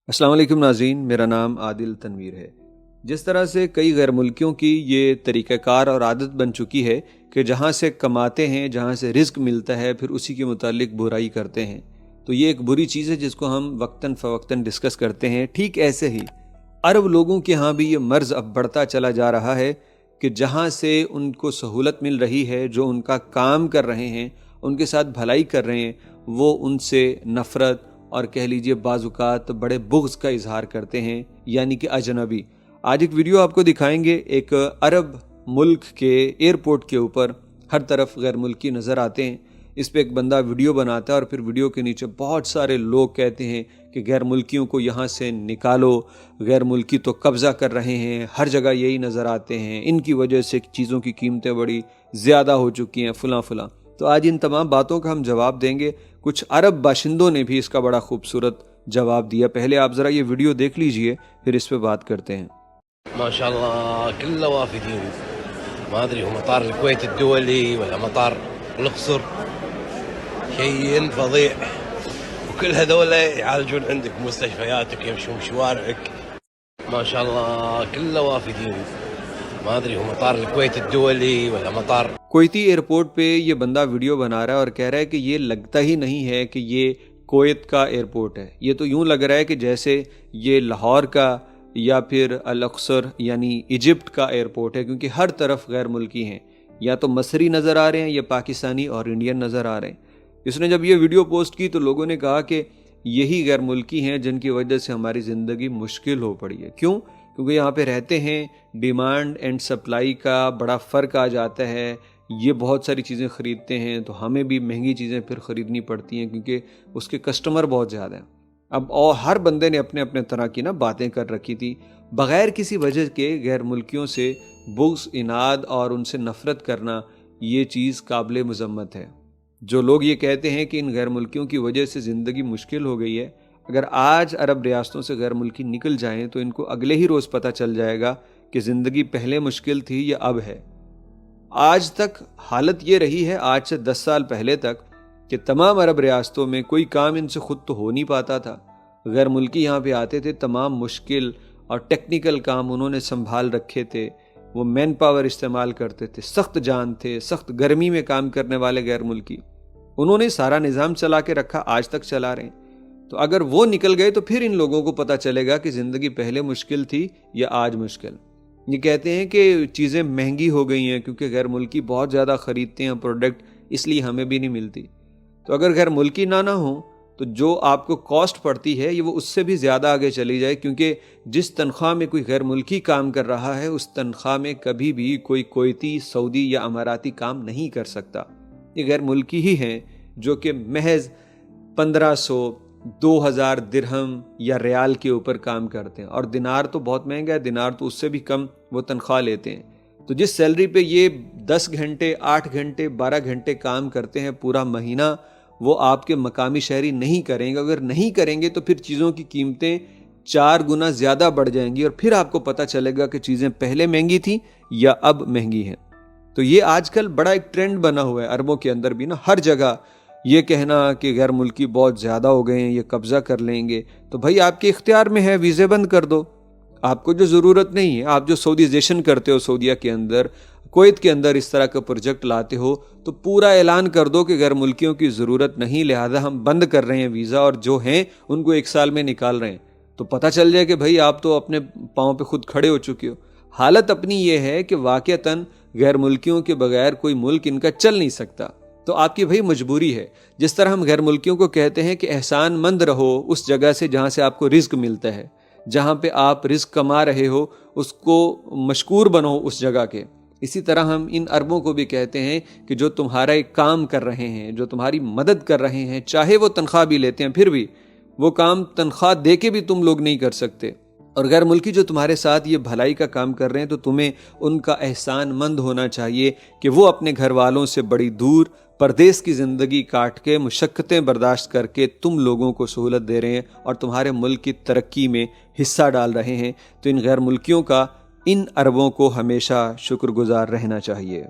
अस्सलाम वालेकुम नाज़रीन, मेरा नाम आदिल तनवीर है। जिस तरह से कई गैर मुल्कियों की ये तरीक़ाकार और आदत बन चुकी है कि जहाँ से कमाते हैं, जहाँ से रिज़्क मिलता है, फिर उसी के मुतालिक बुराई करते हैं, तो ये एक बुरी चीज़ है जिसको हम वक्तन फ़वक्तन डिस्कस करते हैं। ठीक ऐसे ही अरब लोगों के यहाँ भी ये मर्ज़ अब बढ़ता चला जा रहा है कि जहाँ से उनको सहूलत मिल रही है, जो उनका काम कर रहे हैं, उनके साथ भलाई कर रहे हैं, वो उनसे नफ़रत और कह लीजिए बाज़ुकात बड़े बुग़्ज़ का इजहार करते हैं, यानी कि अजनबी। आज एक वीडियो आपको दिखाएंगे। एक अरब मुल्क के एयरपोर्ट के ऊपर हर तरफ गैर मुल्की नज़र आते हैं। इस पे एक बंदा वीडियो बनाता है और फिर वीडियो के नीचे बहुत सारे लोग कहते हैं कि गैर मुल्कियों को यहाँ से निकालो, गैर मुल्की तो कब्ज़ा कर रहे हैं, हर जगह यही नज़र आते हैं, इनकी वजह से चीज़ों की कीमतें बड़ी ज़्यादा हो चुकी हैं, फ़लाँ फ़लाँ। तो आज इन तमाम बातों का हम जवाब देंगे। कुछ अरब बाशिंदों ने भी इसका बड़ा खूबसूरत जवाब दिया। पहले आप ज़रा ये वीडियो देख लीजिए, फिर इस पे बात करते हैं। माशाअल्लाह كله وافدين ما ادري هو مطار الكويت الدولي ولا مطار الاقصر شيء فظيع وكل هذول يعالجون عندك مستشفياتك يمشون شوارعك ما شاء الله كله وافدين ما ادري هو مطار الكويت الدولي ولا مطار कोयती एयरपोर्ट पे ये बंदा वीडियो बना रहा है और कह रहा है कि ये लगता ही नहीं है कि ये कोयत का एयरपोर्ट है। ये तो यूं लग रहा है कि जैसे ये लाहौर का या फिर अल-अक़्सर यानी इजिप्ट का एयरपोर्ट है, क्योंकि हर तरफ गैर मुल्की हैं, या तो मसरी नज़र आ रहे हैं या पाकिस्तानी और इंडियन नज़र आ रहे हैं। इसने जब ये वीडियो पोस्ट की तो लोगों ने कहा कि यही गैर मुल्की हैं जिनकी वजह से हमारी ज़िंदगी मुश्किल हो पड़ी है। क्यों? क्योंकि यहाँ पे रहते हैं, डिमांड एंड सप्लाई का बड़ा फ़र्क आ जाता है। ये बहुत सारी चीज़ें ख़रीदते हैं तो हमें भी महंगी चीज़ें फिर ख़रीदनी पड़ती हैं क्योंकि उसके कस्टमर बहुत ज़्यादा हैं। अब और हर बंदे ने अपने अपने तरह की बातें कर रखी थी। बग़ैर किसी वजह के गैर मुल्कियों से बुग़्ज़, इनाद और उनसे नफ़रत करना, ये चीज़ काबिल मज़म्मत है। जो लोग ये कहते हैं कि इन गैर मुल्कियों की वजह से ज़िंदगी मुश्किल हो गई है, अगर आज अरब रियासतों से गैर मुल्की निकल जाएँ तो इनको अगले ही रोज़ पता चल जाएगा कि ज़िंदगी पहले मुश्किल थी या अब है। आज तक हालत ये रही है, आज से 10 साल पहले तक, कि तमाम अरब रियासतों में कोई काम इनसे खुद तो हो नहीं पाता था। गैर मुल्की यहाँ पे आते थे, तमाम मुश्किल और टेक्निकल काम उन्होंने संभाल रखे थे। वो मैन पावर इस्तेमाल करते थे, सख्त जान थे, सख्त गर्मी में काम करने वाले गैर मुल्की, उन्होंने सारा निज़ाम चला के रखा, आज तक चला रहे हैं। तो अगर वो निकल गए तो फिर इन लोगों को पता चलेगा कि ज़िंदगी पहले मुश्किल थी या आज मुश्किल। ये कहते हैं कि चीज़ें महंगी हो गई हैं क्योंकि गैर मुल्की बहुत ज़्यादा ख़रीदते हैं प्रोडक्ट, इसलिए हमें भी नहीं मिलती। तो अगर गैर मुल्की ना हो तो जो आपको कॉस्ट पड़ती है ये वो उससे भी ज़्यादा आगे चली जाए, क्योंकि जिस तनख्वाह में कोई गैर मुल्की काम कर रहा है उस तनख्वाह में कभी भी कोई कोयती, सऊदी या अमाराती काम नहीं कर सकता। ये गैर मुल्की ही हैं जो कि महज 1500 2000 दिरहम या रियाल के ऊपर काम करते हैं, और दिनार तो बहुत महंगा है, दिनार तो उससे भी कम वो तनख्वाह लेते हैं। तो जिस सैलरी पे ये 10 घंटे, 8 घंटे, 12 घंटे काम करते हैं पूरा महीना, वो आपके मकामी शहरी नहीं करेंगे। अगर नहीं करेंगे तो फिर चीज़ों की कीमतें 4 गुना ज़्यादा बढ़ जाएंगी और फिर आपको पता चलेगा कि चीज़ें पहले महंगी थी या अब महंगी हैं। तो ये आजकल बड़ा एक ट्रेंड बना हुआ है अरबों के अंदर भी हर जगह ये कहना कि गैर मुल्की बहुत ज़्यादा हो गए हैं, ये कब्ज़ा कर लेंगे। तो भाई आपके इख्तियार में है, वीज़े बंद कर दो। आपको जो ज़रूरत नहीं है, आप जो सऊदीजेशन करते हो, सऊदीया के अंदर, कुवैत के अंदर इस तरह का प्रोजेक्ट लाते हो, तो पूरा ऐलान कर दो कि गैर मुल्कियों की ज़रूरत नहीं, लिहाजा हम बंद कर रहे हैं वीज़ा, और जो हैं उनको 1 साल में निकाल रहे हैं। तो पता चल जाए कि भाई आप तो अपने पाँव पे खुद खड़े हो चुके हो। हालत अपनी ये है कि वाक़तन गैर मुल्कियों के बगैर कोई मुल्क इनका चल नहीं सकता। तो आपकी भाई मजबूरी है। जिस तरह हम गैर मुल्कियों को कहते हैं कि एहसानमंद रहो उस जगह से जहाँ से आपको रिज़्क मिलता है, जहाँ पे आप रिज़्क कमा रहे हो उसको मशकूर बनो उस जगह के, इसी तरह हम इन अरबों को भी कहते हैं कि जो तुम्हारा एक काम कर रहे हैं, जो तुम्हारी मदद कर रहे हैं, चाहे वो तनख्वाह भी लेते हैं, फिर भी वो काम तनख्वाह दे के भी तुम लोग नहीं कर सकते। और गैर मुल्की जो तुम्हारे साथ ये भलाई का काम कर रहे हैं तो तुम्हें उनका एहसानमंद होना चाहिए कि वो अपने घर वालों से बड़ी दूर परदेश की ज़िंदगी काट के, मुशक्क़तें बर्दाश्त करके तुम लोगों को सहूलत दे रहे हैं और तुम्हारे मुल्क की तरक्की में हिस्सा डाल रहे हैं। तो इन गैर मुल्कियों का इन अरबों को हमेशा शुक्रगुजार रहना चाहिए।